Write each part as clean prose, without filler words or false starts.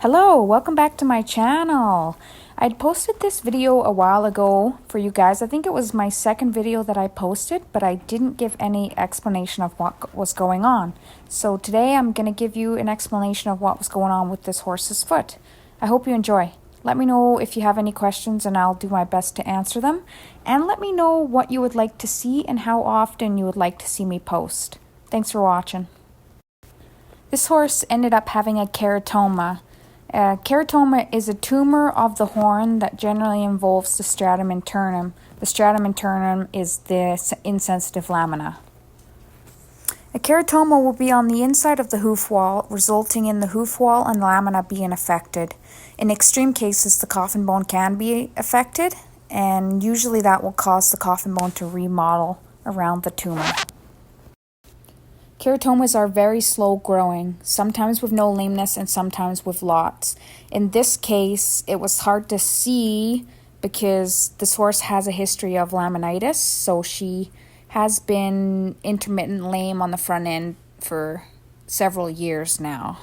Hello, welcome back to my channel. I'd posted this video a while ago for you guys. I think it was my second video that I posted, but I didn't give any explanation of what was going on. So today I'm going to give you an explanation of what was going on with this horse's foot. I hope you enjoy. Let me know if you have any questions and I'll do my best to answer them. And let me know what you would like to see and how often you would like to see me post. Thanks for watching. This horse ended up having a keratoma. Keratoma is a tumor of the horn that generally involves the stratum internum. The stratum internum is the insensitive lamina. A keratoma will be on the inside of the hoof wall, resulting in the hoof wall and lamina being affected. In extreme cases, the coffin bone can be affected, and usually that will cause the coffin bone to remodel around the tumor. Keratomas are very slow growing, sometimes with no lameness and sometimes with lots. In this case, it was hard to see because this horse has a history of laminitis, so she has been intermittent lame on the front end for several years now.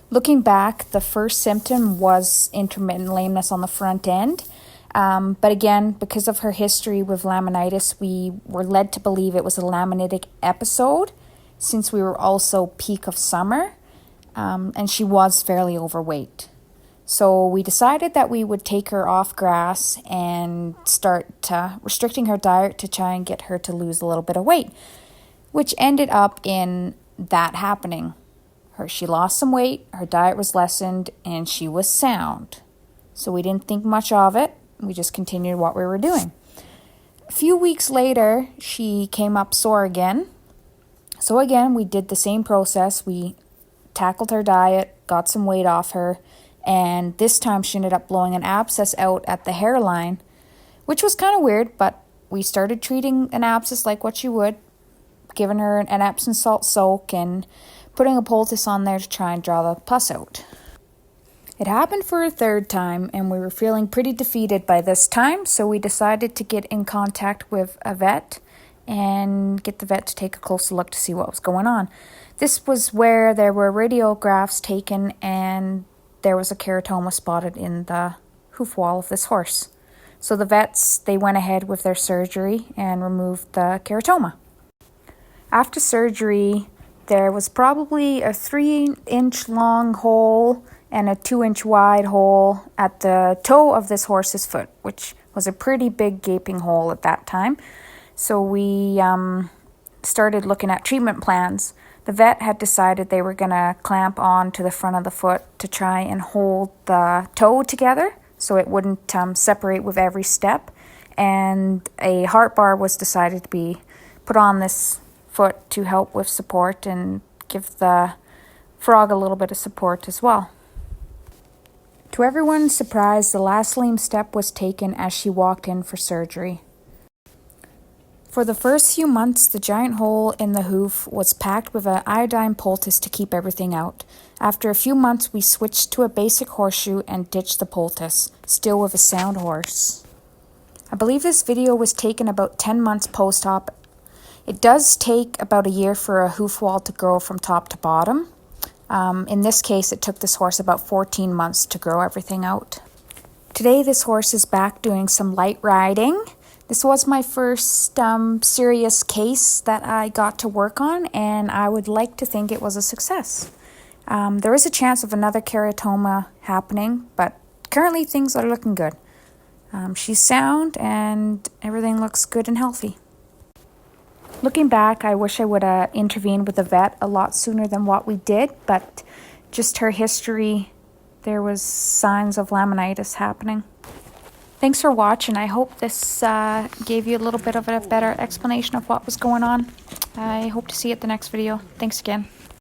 Looking back, the first symptom was intermittent lameness on the front end. But again, because of her history with laminitis, we were led to believe it was a laminitic episode since we were also peak of summer, and she was fairly overweight. So we decided that we would take her off grass and start restricting her diet to try and get her to lose a little bit of weight, which ended up in that happening. She lost some weight, her diet was lessened, and she was sound. So we didn't think much of it. We just continued what we were doing. A few weeks later, she came up sore again. So again, we did the same process. We tackled her diet, got some weight off her, and this time she ended up blowing an abscess out at the hairline, which was kind of weird, but we started treating an abscess like what you would, giving her an Epsom salt soak and putting a poultice on there to try and draw the pus out. It happened for a third time, and we were feeling pretty defeated by this time, so we decided to get in contact with a vet and get the vet to take a closer look to see what was going on. This was where there were radiographs taken, and there was a keratoma spotted in the hoof wall of this horse. So the vets, they went ahead with their surgery and removed the keratoma. After surgery, there was probably a 3-inch long hole and a 2-inch wide hole at the toe of this horse's foot, which was a pretty big gaping hole at that time. So we started looking at treatment plans. The vet had decided they were going to clamp on to the front of the foot to try and hold the toe together so it wouldn't separate with every step. And a heart bar was decided to be put on this foot to help with support and give the frog a little bit of support as well. To everyone's surprise, the last lame step was taken as she walked in for surgery. For the first few months, the giant hole in the hoof was packed with an iodine poultice to keep everything out. After a few months, we switched to a basic horseshoe and ditched the poultice, still with a sound horse. I believe this video was taken about 10 months post-op. It does take about a year for a hoof wall to grow from top to bottom. In this case, it took this horse about 14 months to grow everything out. Today, this horse is back doing some light riding. This was my first serious case that I got to work on, and I would like to think it was a success. There is a chance of another keratoma happening, but currently things are looking good. She's sound and everything looks good and healthy. Looking back, I wish I would have intervened with the vet a lot sooner than what we did, but just her history, there was signs of laminitis happening. Thanks for watching. I hope this gave you a little bit of a better explanation of what was going on. I hope to see you at the next video. Thanks again.